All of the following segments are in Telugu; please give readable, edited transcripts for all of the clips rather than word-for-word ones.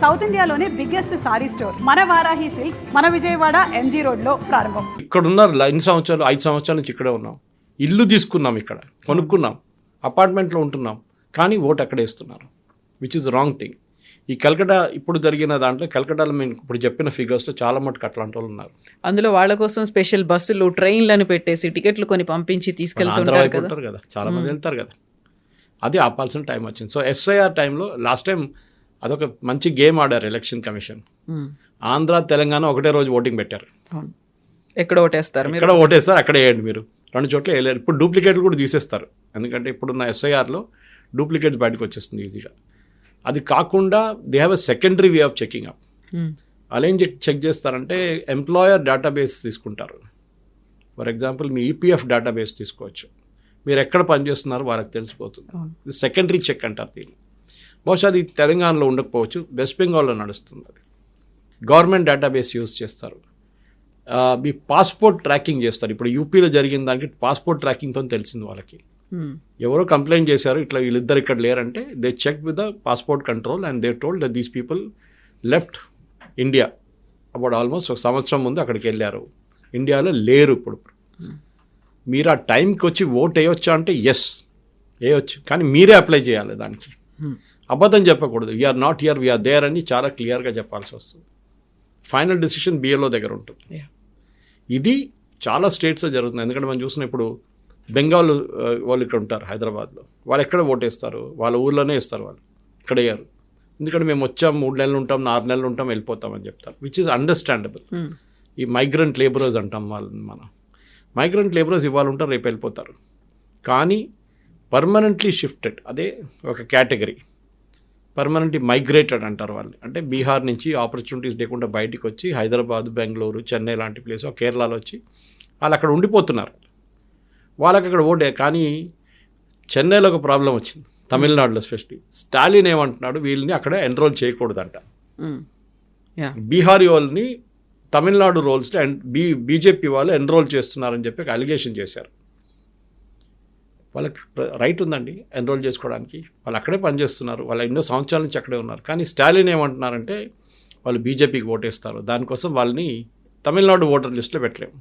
సౌత్ ఇండియాలోనే బిగ్గెస్ట్ సారీ స్టోర్ మన వారాహి సిల్క్స్ మన విజయవాడ ఎంజీ రోడ్లో ప్రారంభం. ఇక్కడ ఉన్నారు 5 సంవత్సరాల నుంచి ఇక్కడే ఉన్నాం. ఇల్లు తీసుకున్నాం, ఇక్కడ కొనుక్కున్నాం, అపార్ట్మెంట్లో ఉంటున్నాం, కానీ ఓటు అక్కడే ఇస్తున్నారు, విచ్ ఇస్ రాంగ్ థింగ్. ఈ కల్కటా ఇప్పుడు జరిగిన దాంట్లో కల్కటాలో మేము ఇప్పుడు చెప్పిన ఫిగర్స్లో చాలా మటుకు అట్లాంటి వాళ్ళు ఉన్నారు. అందులో వాళ్ళ కోసం స్పెషల్ బస్సులు ట్రైన్లను పెట్టేసి టికెట్లు కొని పంపించి తీసుకెళ్తుంటారు కదా, చాలా మంది వెళ్తారు కదా. అది ఆపాల్సిన టైం వచ్చింది. సో ఎస్ఐఆర్ టైంలో లాస్ట్ టైం అదొక మంచి గేమ్ ఆడారు ఎలక్షన్ కమిషన్. ఆంధ్ర తెలంగాణ ఒకటే రోజు ఓటింగ్ పెట్టారు. ఎక్కడ ఓటేస్తారు, ఎక్కడ ఓటేస్తారు అక్కడే వేయండి మీరు, 2 చోట్ల వేయలేరు. ఇప్పుడు డూప్లికేట్లు కూడా తీసేస్తారు, ఎందుకంటే ఇప్పుడున్న ఎస్ఐఆర్లో డూప్లికేట్స్ బయటకు వచ్చేస్తుంది ఈజీగా. అది కాకుండా they have a secondary way of checking up. వాళ్ళు ఏం చెక్ చేస్తారంటే ఎంప్లాయర్ డేటాబేస్ తీసుకుంటారు. For example me EPF database తీసుకోవచ్చు, మీరు ఎక్కడ పనిచేస్తున్నారో వాళ్ళకి తెలిసిపోతుంది. ఇది సెకండరీ చెక్ అంటారు దీన్ని. బహుశా అది తెలంగాణలో ఉండకపోవచ్చు, వెస్ట్ బెంగాల్లో నడుస్తుంది. అది గవర్నమెంట్ డేటాబేస్ యూజ్ చేస్తారు. మీ పాస్పోర్ట్ ట్రాకింగ్ చేస్తారు. ఇప్పుడు యూపీలో జరిగిన దానికి పాస్పోర్ట్ ట్రాకింగ్తో తెలిసింది వాళ్ళకి. ఎవరో కంప్లైంట్ చేశారు, ఇట్లా వీళ్ళిద్దరు ఇక్కడ లేరంటే they check with the passport control and they told that these people left India అప్పుడు ఆల్మోస్ట్ 1 సంవత్సరం ముందు అక్కడికి వెళ్ళారు, ఇండియాలో లేరు ఇప్పుడు. మీరు ఆ టైంకి వచ్చి ఓట్ వేయొచ్చా అంటే ఎస్ వేయొచ్చు, కానీ మీరే అప్లై చేయాలి దానికి. అబద్ధం చెప్పకూడదు, we are not here we are there అని చాలా క్లియర్గా చెప్పాల్సి వస్తుంది. ఫైనల్ డిసిషన్ బిఎల్ఓ దగ్గర ఉంటుంది. ఇది చాలా స్టేట్స్లో జరుగుతుంది. ఎందుకంటే మనం చూసిన ఇప్పుడు బెంగాల్ వాళ్ళు ఇక్కడ ఉంటారు హైదరాబాద్లో, వాళ్ళు ఎక్కడ ఓటేస్తారు, వాళ్ళ ఊర్లోనే ఇస్తారు, వాళ్ళు ఇక్కడ వేయరు. ఎందుకంటే మేము వచ్చాం 3 నెలలు ఉంటాం, 4 నెలలు ఉంటాం, వెళ్ళిపోతామని చెప్తారు, విచ్ ఈజ్ అండర్స్టాండబుల్. ఈ మైగ్రెంట్ లేబరర్స్ అంటాం వాళ్ళని మనం. మైగ్రెంట్ లేబరర్స్ ఇవాళ ఉంటారు, రేపు వెళ్ళిపోతారు. కానీ పర్మనెంట్లీ షిఫ్టెడ్ అదే ఒక కేటగిరీ. పర్మనెంట్లీ మైగ్రేటెడ్ అంటారు వాళ్ళు, అంటే బీహార్ నుంచి ఆపర్చునిటీస్ లేకుండా బయటికి వచ్చి హైదరాబాద్, బెంగళూరు, చెన్నై లాంటి ప్లేస్, కేరళలో వచ్చి వాళ్ళు అక్కడ ఉండిపోతున్నారు. వాళ్ళకి అక్కడ ఓటే. కానీ చెన్నైలో ఒక ప్రాబ్లం వచ్చింది, తమిళనాడులో స్పెషల్లీ. స్టాలిన్ ఏమంటున్నాడు, వీళ్ళని అక్కడ ఎన్రోల్ చేయకూడదంట. బీహారీ వాళ్ళని తమిళనాడు రోల్స్లో బీజేపీ వాళ్ళు ఎన్రోల్ చేస్తున్నారని చెప్పి అలిగేషన్ చేశారు. వాళ్ళకి రైట్ ఉందండి ఎన్రోల్ చేసుకోవడానికి, వాళ్ళు అక్కడే పనిచేస్తున్నారు, వాళ్ళు ఎన్నో సంవత్సరాల నుంచి అక్కడే ఉన్నారు. కానీ స్టాలిన్ ఏమంటున్నారంటే వాళ్ళు బీజేపీకి ఓటేస్తారు, దానికోసం వాళ్ళని తమిళనాడు ఓటర్ లిస్టులో పెట్టలేము.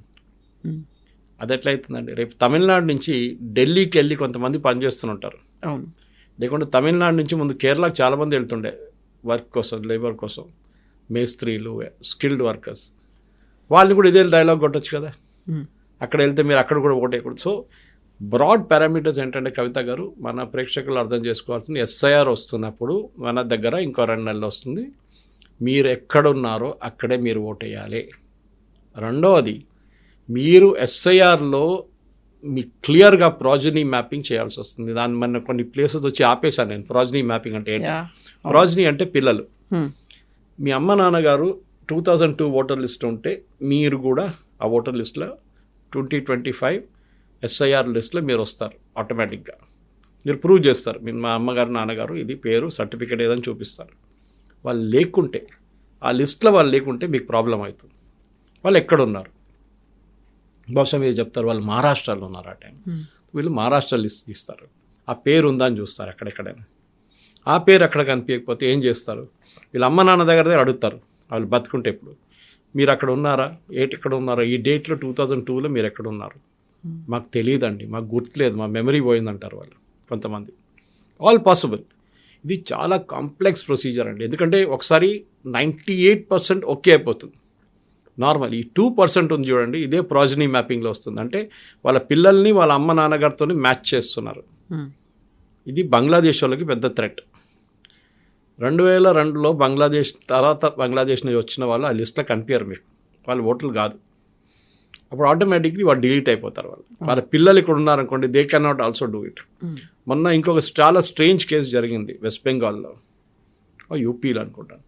అది ఎట్లయితుందండి? రేపు తమిళనాడు నుంచి ఢిల్లీకి వెళ్ళి కొంతమంది పనిచేస్తుంటారు, లేకుంటే తమిళనాడు నుంచి ముందు కేరళకు చాలామంది వెళ్తుండే వర్క్ కోసం, లేబర్ కోసం, మేస్త్రీలు, స్కిల్డ్ వర్కర్స్. వాళ్ళని కూడా ఇదే డైలాగ్ కొట్టచ్చు కదా, అక్కడ వెళ్తే మీరు అక్కడ కూడా ఓటేయకూడదు. సో బ్రాడ్ పారామీటర్స్ ఏంటంటే కవిత గారు, మన ప్రేక్షకులు అర్థం చేసుకోవాల్సింది, ఎస్ఐఆర్ వస్తున్నప్పుడు మన దగ్గర ఇంకో 2 నెలలు వస్తుంది, మీరు ఎక్కడున్నారో అక్కడే మీరు ఓటేయాలి. రెండవది, మీరు ఎస్ఐఆర్లో మీ క్లియర్గా ప్రాజనీ మ్యాపింగ్ చేయాల్సి వస్తుంది. దాన్ని మన కొన్ని ప్లేసెస్ వచ్చి ఆపేశాను నేను. ప్రాజనీ మ్యాపింగ్ అంటే ఏంటి? ప్రాజనీ అంటే పిల్లలు. మీ అమ్మ నాన్నగారు 2002 ఓటర్ లిస్ట్ ఉంటే మీరు కూడా ఆ ఓటర్ లిస్ట్లో 2025 ఎస్ఐఆర్ లిస్ట్లో మీరు వస్తారు ఆటోమేటిక్గా. మీరు ప్రూవ్ చేస్తారు, మీరు మా అమ్మగారు నాన్నగారు ఇది పేరు సర్టిఫికేట్ ఏదని చూపిస్తారు. వాళ్ళు లేకుంటే, ఆ లిస్ట్లో వాళ్ళు లేకుంటే మీకు ప్రాబ్లం అవుతుంది. వాళ్ళు ఎక్కడున్నారు? బహుశా మీరు చెప్తారు వాళ్ళు మహారాష్ట్రలో ఉన్నారు ఆ టైం. వీళ్ళు మహారాష్ట్ర లిస్ట్ తీస్తారు, ఆ పేరు ఉందా అని చూస్తారు ఎక్కడెక్కడైనా. ఆ పేరు అక్కడ కనిపించకపోతే ఏం చేస్తారు? వీళ్ళ అమ్మ నాన్న దగ్గర అడుగుతారు, వాళ్ళు బతుకుంటే ఇప్పుడు మీరు అక్కడ ఉన్నారా, ఎక్కడ ఉన్నారా, ఈ డేట్లో 2002లో మీరు ఎక్కడ ఉన్నారు? మాకు తెలియదండి, మాకు గుర్తులేదు, మా మెమరీ పోయిందంటారు వాళ్ళు కొంతమంది. All possible. ఇది చాలా కాంప్లెక్స్ ప్రొసీజర్ అండి, ఎందుకంటే ఒకసారి 98% ఓకే అయిపోతుంది నార్మల్. ఈ 2% ఉంది చూడండి, ఇదే ప్రాజనీ మ్యాపింగ్లో వస్తుంది. అంటే వాళ్ళ పిల్లల్ని వాళ్ళ అమ్మ నాన్నగారితో మ్యాచ్ చేస్తున్నారు. ఇది బంగ్లాదేశ్ వాళ్ళకి పెద్ద థ్రెట్. 2002లో బంగ్లాదేశ్ తర్వాత బంగ్లాదేశ్ నుంచి వచ్చిన వాళ్ళు ఆ లిస్ట్లో కనిపించారు మీకు, వాళ్ళు ఓట్లు కాదు. అప్పుడు ఆటోమేటిక్లీ వాళ్ళు డిలీట్ అయిపోతారు. వాళ్ళ పిల్లలు ఇక్కడ ఉన్నారనుకోండి, they can not also do it. మొన్న ఇంకొక చాలా స్ట్రేంజ్ కేసు జరిగింది వెస్ట్ బెంగాల్లో, యూపీలో అనుకుంటాను.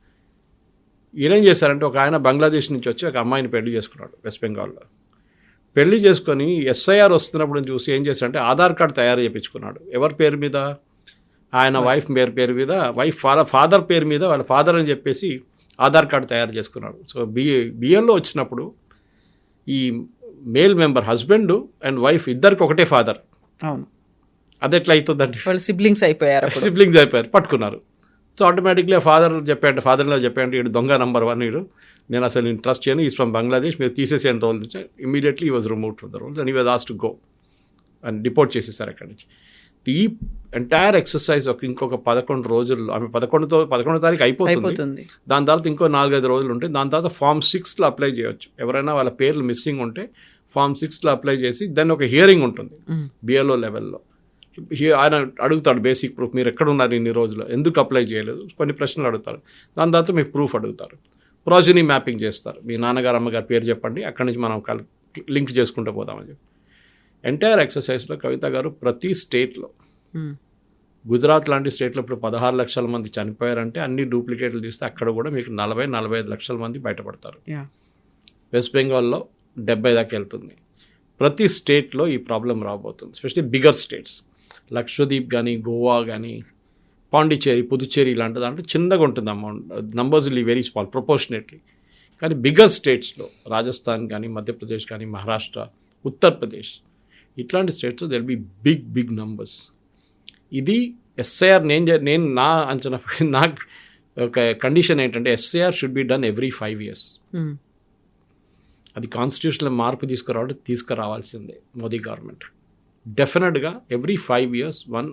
ఈయనేం చేశారంటే, ఒక ఆయన బంగ్లాదేశ్ నుంచి వచ్చి ఒక అమ్మాయిని పెళ్లి చేసుకున్నాడు వెస్ట్ బెంగాల్లో. పెళ్లి చేసుకొని ఎస్ఐఆర్ వస్తున్నప్పుడు చూసి ఏం చేశారంటే ఆధార్ కార్డు తయారు చేయించుకున్నాడు. ఎవరి పేరు మీద? ఆయన వైఫ్ పేరు మీద, వైఫ్ ఫాదర్ పేరు మీద, వాళ్ళ ఫాదర్ అని చెప్పేసి ఆధార్ కార్డు తయారు చేసుకున్నాడు. సో బిఎల్లో వచ్చినప్పుడు ఈ male member husband and wife ఇద్దరికి ఒకటే ఫాదర్. అవును, అది ఎట్లా అవుతుందండి? వాళ్ళు సిబ్లింగ్స్ అయిపోయారు, పట్టుకున్నారు. సో ఆటోమేటిక్లీ ఫాదర్లో చెప్పాడు వీడు దొంగ నెంబర్ 1 వీడు, నేను అసలు నేను ట్రస్ట్ చేయను, ఈజ్ ఫ్రమ్ బంగ్లాదేశ్, మీరు తీసేసేంత roll immediately he was remove from the rolls and he was asked to go and deport చేసేసారు అక్కడి నుంచి. ఈ ఎంటైర్ ఎక్సర్సైజ్ ఇంకొక 11 రోజుల్లో, ఆమె 11వ తారీఖు అయిపోతుంది, దాని తర్వాత ఇంకో 4-5 రోజులు ఉంటాయి. దాని తర్వాత ఫామ్ 6లో అప్లై చేయొచ్చు. ఎవరైనా వాళ్ళ పేర్లు మిస్సింగ్ ఉంటే ఫామ్ 6లో అప్లై చేసి దాన్ని ఒక హియరింగ్ ఉంటుంది బిఎల్ఓ లెవెల్లో. ఆయన అడుగుతాడు బేసిక్ ప్రూఫ్, మీరు ఎక్కడ ఉన్నారు ఇన్ని రోజులు, ఎందుకు అప్లై చేయలేదు, కొన్ని ప్రశ్నలు అడుగుతారు. దాని తర్వాత మీకు ప్రూఫ్ అడుగుతారు, ప్రోజనీ మ్యాపింగ్ చేస్తారు, మీ నాన్నగారు అమ్మగారి పేరు చెప్పండి, అక్కడి నుంచి మనం లింక్ చేసుకుంటూ పోదామని చెప్పి. ఎంటైర్ ఎక్సర్సైజ్లో కవిత గారు ప్రతి స్టేట్లో, గుజరాత్ లాంటి స్టేట్లో ఇప్పుడు 16 లక్షల మంది చనిపోయారంటే అన్ని డూప్లికేట్లు తీస్తే అక్కడ కూడా మీకు 40-45 లక్షల మంది బయటపడతారు. వెస్ట్ బెంగాల్లో 70 దాకా వెళ్తుంది. ప్రతి స్టేట్లో ఈ ప్రాబ్లం రాబోతుంది, ఎస్పెషలీ బిగ్గర్ స్టేట్స్, లక్షద్వీప్ కానీ, గోవా కానీ, పాండిచేరి, పుదుచ్చేరి ఇలాంటి దాంట్లో చిన్నగా ఉంటుంది amount, numbers will very small proportionately. కానీ బిగ్గర్ స్టేట్స్లో రాజస్థాన్ కానీ, మధ్యప్రదేశ్ కానీ, మహారాష్ట్ర, ఉత్తరప్రదేశ్ ఇట్లాంటి states there be big numbers. ఇది ఎస్ఐఆర్ నేను నా అంచనా, నాకు ఒక కండిషన్ ఏంటంటే SIR should be done every 5 years. అది కాన్స్టిట్యూషన్లో మార్పు తీసుకురావాల్సిందే మోదీ గవర్నమెంట్. డెఫినెట్గా every 5 years 1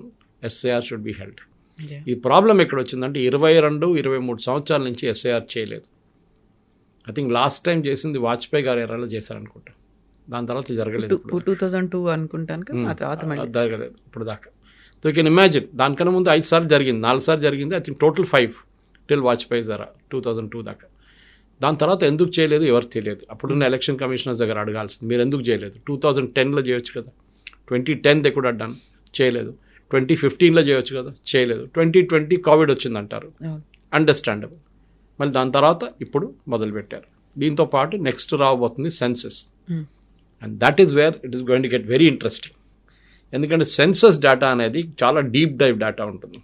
SIR should be held. ఈ ప్రాబ్లం ఎక్కడ వచ్చిందంటే 22-23 సంవత్సరాల నుంచి ఎస్ఐఆర్ చేయలేదు. ఐ థింక్ లాస్ట్ టైం చేసింది వాజ్పేయి గారు ఎరాలో చేశారనుకుంటా, దాని తర్వాత జరగలేదు. 2002 అనుకుంటాను, జరగలేదు ఇప్పుడు దాకా. సో యూ కెన్ ఇమాజిన్, దానికన్నా ముందు 5 సార్లు జరిగింది, 4 సార్లు జరిగింది. I think total 5 till Vajpayee జరా 2002 దాకా. దాని తర్వాత ఎందుకు చేయలేదు ఎవరు తెలియదు. అప్పుడున్న ఎలక్షన్ కమిషనర్స్ దగ్గర అడగాల్సింది, మీరు ఎందుకు చేయలేదు, 2010లో చేయొచ్చు కదా, 2010 దే కూడా డన్, చేయలేదు. 2015లో చేయొచ్చు కదా, చేయలేదు. 2020 కోవిడ్ వచ్చిందంటారు, అండర్స్టాండబుల్. మళ్ళీ దాని తర్వాత ఇప్పుడు మొదలుపెట్టారు. దీంతో పాటు నెక్స్ట్ రాబోతుంది census, and that is where it is going to get very interesting. ఎందుకంటే సెన్సస్ డేటా అనేది చాలా డీప్ డైవ్ డేటా ఉంటుంది.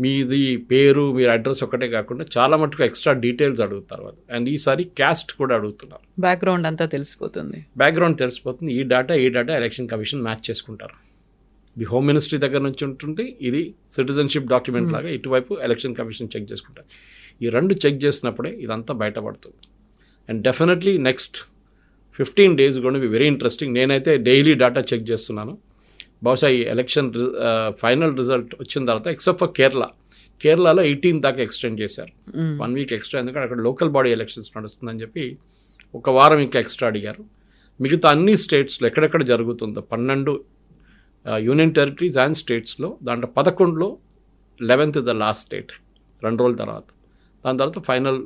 మీది పేరు, మీరు అడ్రస్ ఒకటే కాకుండా చాలా మటుకు ఎక్స్ట్రా డీటెయిల్స్ అడుగుతారు వాళ్ళు. అండ్ ఈసారి క్యాస్ట్ కూడా అడుగుతున్నారు, బ్యాక్గ్రౌండ్ అంతా తెలిసిపోతుంది. ఈ డేటా ఎలక్షన్ కమిషన్ మ్యాచ్ చేసుకుంటారు. ఇది హోమ్ మినిస్ట్రీ దగ్గర నుంచి ఉంటుంది, ఇది సిటిజన్షిప్ డాక్యుమెంట్ లాగా ఇటువైపు ఎలక్షన్ కమిషన్ చెక్ చేసుకుంటారు. ఈ 2 చెక్ చేసినప్పుడే ఇదంతా బయటపడుతుంది. అండ్ డెఫినెట్లీ నెక్స్ట్ 15 days కూడా బి వెరీ ఇంట్రెస్టింగ్. నేనైతే డైలీ డేటా చెక్ చేస్తున్నాను. బహుశా ఈ ఎలక్షన్ ఫైనల్ రిజల్ట్ వచ్చిన తర్వాత, ఎక్సెప్ట్ ఫర్ కేరళలో 18 దాకా ఎక్స్టెండ్ చేశారు, 1 week ఎక్స్ట్రా. ఎందుకంటే అక్కడ లోకల్ బాడీ ఎలక్షన్స్ నడుస్తుందని చెప్పి 1 వారం ఇంకా ఎక్స్ట్రా అడిగారు. మిగతా అన్ని స్టేట్స్లో ఎక్కడెక్కడ జరుగుతుందో 12 యూనియన్ టెరిటరీస్ అండ్ స్టేట్స్లో, దాంట్లో 11లో 11th ద లాస్ట్ స్టేట్ 2 రోజుల తర్వాత. దాని తర్వాత ఫైనల్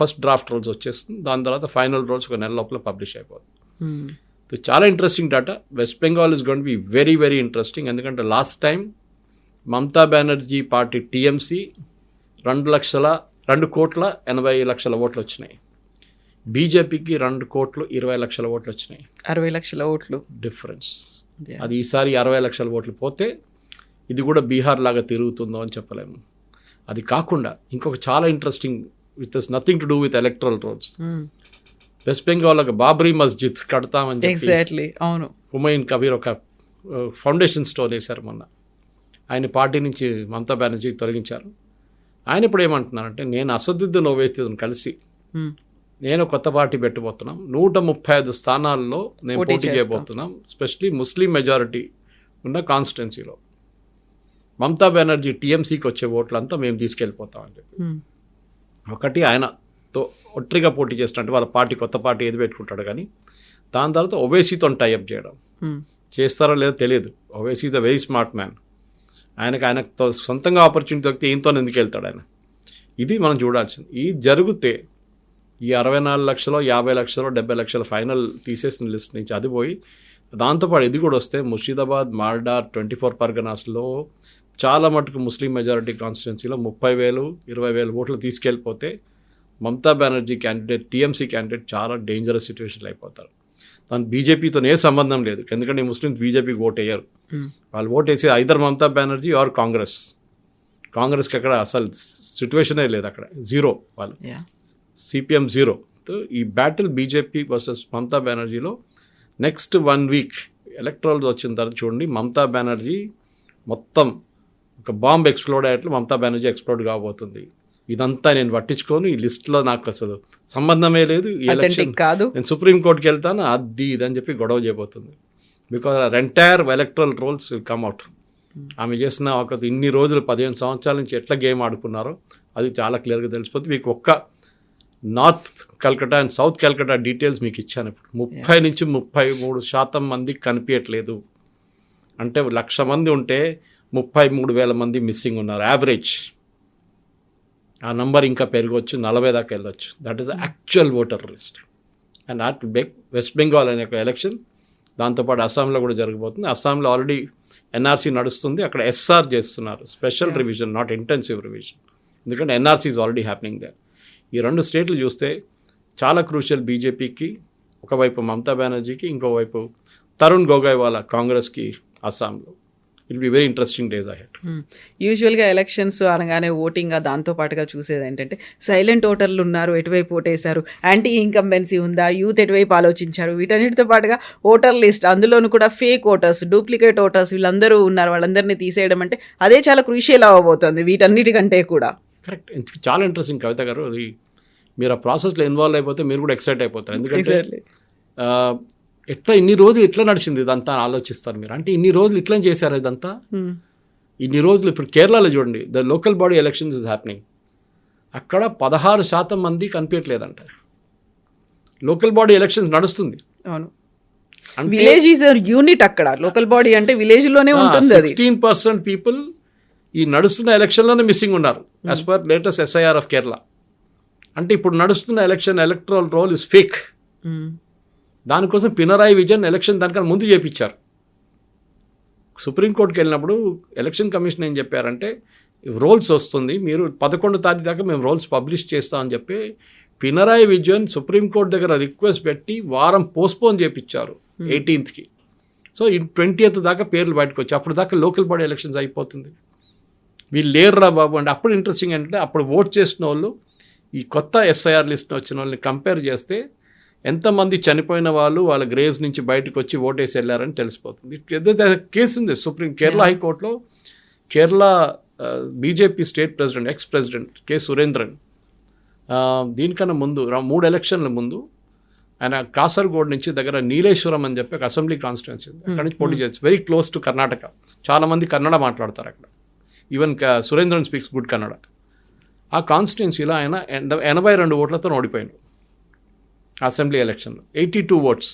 ఫస్ట్ డ్రాఫ్ట్ రోల్స్ వచ్చేస్తుంది. దాని తర్వాత ఫైనల్ రోల్స్ 1 నెల లోపల పబ్లిష్ అయిపోతుంది. చాలా interesting data. West Bengal is going to be very very interesting. ఎందుకంటే last time Mamata Banerjee party TMC 2,80,00,000 ఓట్లు వచ్చినాయి. బీజేపీకి 2,20,00,000 ఓట్లు వచ్చినాయి. 60 లక్షల ఓట్లు డిఫరెన్స్. అది ఈసారి 60 లక్షల ఓట్లు పోతే ఇది కూడా బీహార్ లాగా తిరుగుతుందో అని చెప్పలేము. అది కాకుండా ఇంకొక చాలా interesting, with nothing to do with electoral roles, west Bengal ఒక బాబ్రీ మస్జిద్ కడతామని ఎగ్జాక్ట్లీ, అవును, హుమాయూన్ కబీర్ ఒక ఫౌండేషన్ స్టోన్ వేశారు మొన్న. ఆయన పార్టీ నుంచి మమతా బెనర్జీ తొలగించారు. ఆయన ఇప్పుడు ఏమంటున్నారంటే, నేను అసదుద్దీన్ ఓవైసీని కలిసి నేను కొత్త పార్టీ పెట్టబోతున్నాం, 135 స్థానాల్లో నేను పోటీ చేయబోతున్నాం, స్పెషలీ ముస్లిం మెజారిటీ ఉన్న కాన్స్టిట్యున్సీలో. మమతా బెనర్జీ టీఎంసీకి వచ్చే ఓట్లంతా మేము తీసుకెళ్ళిపోతామని చెప్పి ఒకటి ఆయనతో ఒట్టిగా పోటీ చేస్తున్నట్టు వాళ్ళ పార్టీ కొత్త పార్టీ ఏది పెట్టుకుంటాడు. కానీ దాని తర్వాత ఓవైసీతో టైఅప్ చేయడం చేస్తారో లేదో తెలియదు. Owaisi the very smart man. ఆయనతో సొంతంగా ఆపర్చునిటీ దొరికితే ఈయనతో ఎందుకు వెళ్తాడు ఆయన? ఇది మనం చూడాల్సింది. ఇది జరిగితే ఈ 64 లక్షలు, 50 లక్షలు, 70 లక్షల ఫైనల్ తీసేసిన లిస్ట్ నుంచి అది పోయి, దాంతోపాటు ఇది కూడా వస్తే ముర్షిదాబాద్, మాల్డా, 24 పర్గనాస్లో చాలా మటుకు ముస్లిం మెజారిటీ కాన్స్టిట్యున్సీలో 30,000, 20,000 ఓట్లు తీసుకెళ్ళిపోతే Mamata Banerjee candidate, TMC candidate చాలా డేంజరస్ సిచ్యువేషన్లో అయిపోతారు. దాని బీజేపీతో ఏ సంబంధం లేదు. ఎందుకంటే ముస్లిమ్స్ బీజేపీకి ఓట్ వేయరు. వాళ్ళు ఓట్ వేసి ఐదర్ మమతా బెనర్జీ ఆర్ కాంగ్రెస్కి అక్కడ అసలు సిచ్యువేషనే లేదు, అక్కడ జీరో. వాళ్ళు సిపిఎం జీరో. ఈ బ్యాటిల్ బీజేపీ వర్సెస్ మమతా బెనర్జీలో నెక్స్ట్ 1 week ఎలక్ట్రల్స్ వచ్చిన తర్వాత చూడండి, మమతా బెనర్జీ మొత్తం ఒక బాంబ్ ఎక్స్ప్లోడ్ అయ్యేట్లు మమతా బెనర్జీ ఎక్స్ప్లోడ్ కాబోతుంది. ఇదంతా నేను పట్టించుకోను, ఈ లిస్ట్లో నాకు అసలు సంబంధమే లేదు, ఈ ఎలక్షన్ కాదు, నేను సుప్రీంకోర్టుకి వెళ్తాను అది ఇదని చెప్పి గొడవ చేయబోతుంది. Because entire electoral roles will come out. ఆమె చేసిన ఒక ఇన్ని రోజులు 15 సంవత్సరాల నుంచి ఎట్లా గేమ్ ఆడుకున్నారో అది చాలా క్లియర్గా తెలిసిపోతుంది. మీకు ఒక్క north Calcutta and south Calcutta details మీకు ఇచ్చాను. ఇప్పుడు 30 నుంచి 33% మందికి కనిపించట్లేదు. అంటే 1,00,000 మంది ఉంటే 33,000 మంది మిస్సింగ్ ఉన్నారు యావరేజ్. ఆ నంబర్ ఇంకా పెరగవచ్చు, 40 దాకా వెళ్ళొచ్చు. That is actual voter list. And at west Bengal అనే ఒక ఎలక్షన్, దాంతోపాటు అస్సాంలో కూడా జరగబోతుంది. అస్సాంలో ఆల్రెడీ ఎన్ఆర్సీ నడుస్తుంది, అక్కడ ఎస్ఆర్ చేస్తున్నారు, special revision, not intensive revision. ఎందుకంటే NRC is already happening there. ఈ 2 స్టేట్లు చూస్తే చాలా క్రూషియల్ బీజేపీకి, ఒకవైపు మమతా బెనర్జీకి, ఇంకోవైపు తరుణ్ గొగోయ్ వాళ్ళ కాంగ్రెస్కి అస్సాంలో. It be very interesting days ahead. యూజువల్గా ఎలక్షన్స్ అనగానే ఓటింగ్ దాంతో పాటుగా చూసేది ఏంటంటే సైలెంట్ ఓటర్లు ఉన్నారు, ఎటువైపు ఓటేశారు, యాంటీ ఇన్కంబెన్సీ ఉందా, యూత్ ఎటువైపు ఆలోచించారు, వీటన్నిటితో పాటుగా ఓటర్ లిస్ట్, అందులోనూ కూడా ఫేక్ ఓటర్స్, డూప్లికేట్ ఓటర్స్ వీళ్ళందరూ ఉన్నారు, వాళ్ళందరినీ తీసేయడం అంటే అదే చాలా క్రూషియల్ అవ్వబోతుంది వీటన్నిటికంటే కూడా. కరెక్ట్. చాలా ఇంట్రెస్టింగ్ కవిత గారు. అది మీరు ఆ ప్రాసెస్లో ఇన్వాల్వ్ అయిపోతే మీరు కూడా ఎక్సైట్ అయిపోతారు. ఎందుకంటే ఎట్లా ఇన్ని రోజులు ఎట్లా నడిచింది ఇదంతా ఆలోచిస్తారు మీరు. అంటే ఇన్ని రోజులు ఇట్లా చేశారు ఇదంతా. ఇన్ని రోజులు ఇప్పుడు కేరళలో చూడండి, the local body elections is happening. అక్కడ 16% మంది కనిపించట్లేదంట. లోకల్ బాడీ ఎలక్షన్స్ నడుస్తుంది. అవును, విలేజ్ ఈజ్ యూనిట్. అక్కడ లోకల్ బాడీ అంటే విలేజ్ లోనే ఉంటుంది. 16% పీపుల్ ఈ నడుస్తున్న ఎలక్షన్లోనే మిస్సింగ్ ఉన్నారు as per latest SIR of Kerala. అంటే ఇప్పుడు నడుస్తున్న ఎలక్ట్రల్ రోల్ ఇస్ ఫేక్. దానికోసం పినరాయి విజయన్ ఎలక్షన్ దానికన్నా ముందు చేపించారు. సుప్రీంకోర్టుకి వెళ్ళినప్పుడు ఎలక్షన్ కమిషన్ ఏం చెప్పారంటే, రోల్స్ వస్తుంది, మీరు 11వ తారీఖు దాకా మేము రోల్స్ పబ్లిష్ చేస్తామని చెప్పి పినరాయి విజయన్ సుప్రీంకోర్టు దగ్గర రిక్వెస్ట్ పెట్టి వారం పోస్ట్పోన్ చేయించారు 18th. సో ఈ 20th దాకా పేర్లు బయటకు వచ్చి అప్పుడు దాకా లోకల్ బాడీ ఎలక్షన్స్ అయిపోతుంది. వీళ్ళు లేరురా బాబు అంటే అప్పుడు ఇంట్రెస్టింగ్ ఏంటంటే, అప్పుడు ఓట్ చేసిన వాళ్ళు ఈ కొత్త ఎస్ఐఆర్ లిస్ట్ వచ్చిన వాళ్ళని కంపేర్ చేస్తే ఎంతమంది చనిపోయిన వాళ్ళు వాళ్ళ గ్రేవ్స్ నుంచి బయటకు వచ్చి ఓటేసి వెళ్ళారని తెలిసిపోతుంది. కేసు ఉంది కేరళ హైకోర్టులో. Kerala BJP state president, ex president K Surendran, దీనికన్నా ముందు 3 ఎలక్షన్ల ముందు ఆయన కాసర్గోడ్ నుంచి దగ్గర నీలేశ్వరం అని చెప్పి ఒక అసెంబ్లీ కాన్స్టిట్యున్సీ, అక్కడి నుంచి పోటీ చేయొచ్చు. Very close to Karnataka. చాలామంది కన్నడ మాట్లాడతారు అక్కడ. Even Surendran speaks good Kannada. ఆ కాన్స్టిట్యున్సీలో ఆయన 82 ఓట్లతో ఓడిపోయాడు అసెంబ్లీ ఎలక్షన్లో. 82 ఓట్స్.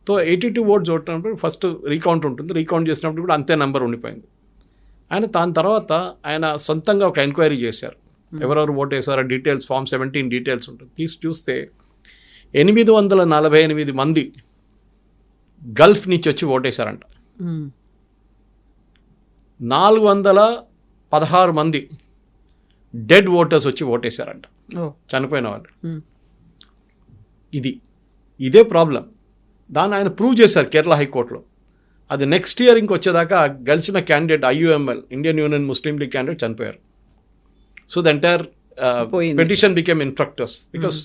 తో 82 ఓట్స్ ఓడినప్పుడు ఫస్ట్ రీకౌంట్ ఉంటుంది. రీకౌంట్ చేసినప్పుడు కూడా అంతే నెంబర్ ఉండిపోయింది. దాని తర్వాత ఆయన సొంతంగా ఒక ఎంక్వైరీ చేశారు, ఎవరెవరు ఓట్ వేసారో డీటెయిల్స్, ఫామ్ 17 డీటెయిల్స్ ఉంటుంది. తీసి చూస్తే 848 మంది గల్ఫ్ నుంచి వచ్చి ఓటేశారంట. 416 మంది డెడ్ ఓటర్స్ వచ్చి ఓటేశారంట, చనిపోయిన వాళ్ళు. ఇదే ప్రాబ్లం. దాన్ని ఆయన ప్రూవ్ చేశారు కేరళ హైకోర్టులో. అది నెక్స్ట్ ఇయర్ ఇంకొచ్చేదాకా గెలిచిన candidate IUML, Indian Union Muslim League candidate చనిపోయారు. So the entire petition became infructuous because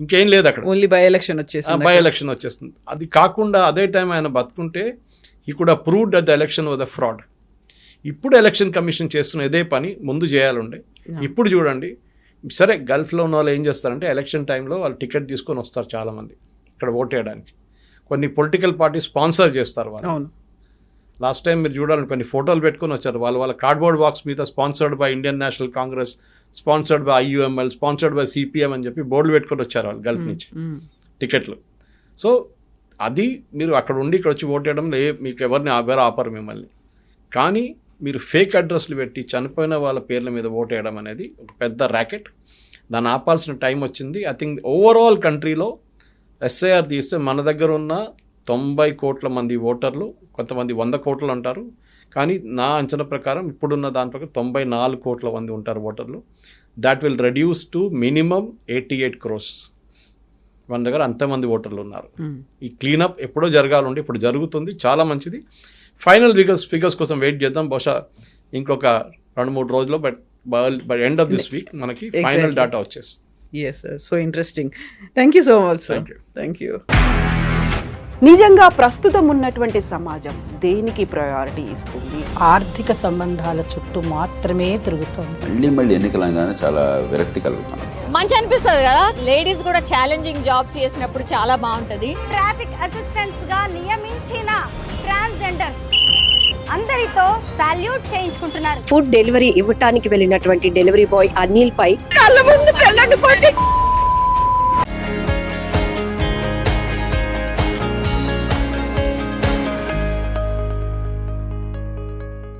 ఇంకేం లేదు అక్కడ, ఓన్లీ బై ఎలక్షన్ వచ్చేస్తుంది. అది కాకుండా అదే టైం ఆయన బతుకుంటే he could have proved that the election was a fraud. ఇప్పుడు ఎలక్షన్ కమిషన్ చేస్తున్న ఇదే పని ముందు చేయాలండి. ఇప్పుడు చూడండి, సరే గల్ఫ్లో ఉన్న వాళ్ళు ఏం చేస్తారంటే ఎలక్షన్ టైంలో వాళ్ళు టికెట్ తీసుకొని వస్తారు చాలామంది ఇక్కడ ఓట్ వేయడానికి. కొన్ని పొలిటికల్ పార్టీ స్పాన్సర్ చేస్తారు వాళ్ళు. లాస్ట్ టైం మీరు చూడాలని కొన్ని ఫోటోలు పెట్టుకొని వచ్చారు. వాళ్ళ కార్డ్బోర్డ్ బాక్స్ మీద sponsored by Indian national Congress, sponsored by IUML, sponsored by CPM అని చెప్పి బోర్డులు పెట్టుకొని వచ్చారు వాళ్ళు గల్ఫ్ నుంచి టికెట్లు. సో అది మీరు అక్కడ ఉండి ఇక్కడ వచ్చి ఓట్ వేయడం మీకు ఎవరిని ఆపరు మిమ్మల్ని. కానీ మీరు ఫేక్ అడ్రస్లు పెట్టి చనిపోయిన వాళ్ళ పేర్ల మీద ఓట్ వేయడం అనేది ఒక పెద్ద ర్యాకెట్. దాన్ని ఆపాల్సిన టైం వచ్చింది. ఐ థింక్ ఓవరాల్ కంట్రీలో SIR తీస్తే మన దగ్గర ఉన్న 90 కోట్ల మంది ఓటర్లు, కొంతమంది 100 కోట్లు అంటారు, కానీ నా అంచనా ప్రకారం ఇప్పుడున్న దాని ప్రకారం 94 కోట్ల మంది ఉంటారు ఓటర్లు. That will reduce to minimum 88 crores. మన దగ్గర అంతమంది ఓటర్లు ఉన్నారు. ఈ క్లీనప్ ఎప్పుడో జరగాలండి, ఇప్పుడు జరుగుతుంది, చాలా మంచిది. ఫైనల్ ఫిగర్స్ కోసం వెయిట్ చేద్దాం. బహుశా ఇంకొక 2-3 రోజుల్లో, by end of this week మనకి ఫైనల్ డేటా వచ్చేస్తుంది. Yes, sir. So interesting. Thank you so much, sir. Thank you. Thank you. నిజంగా ప్రస్తుతం ఉన్నటువంటి సమాజం దేనికి ప్రయారిటీ ఇస్తుంది? ఆర్థిక సంబంధాల చుట్టూ మాత్రమే తిరుగుతోంది. మళ్ళీ ఎన్నికలంగానే చాలా విరక్తి కలుగుతున్నాం. మంచి అనిపిస్తుంది కదా, లేడీస్ కూడా ఛాలెంజింగ్ జాబ్స్ చేసినప్పుడు చాలా బాగుంటది. ట్రాఫిక్ అసిస్టెంట్స్ గా నియమించిన ట్రాన్స్జెండర్స్ అందరితో సాల్యూట్ చేయించుకుంటున్నారు. ఫుడ్ డెలివరీ ఇవ్వటానికి వెళ్ళినటువంటి డెలివరీ బాయ్ అనిల్ పై కళ్ళ ముందు పెళ్ళండి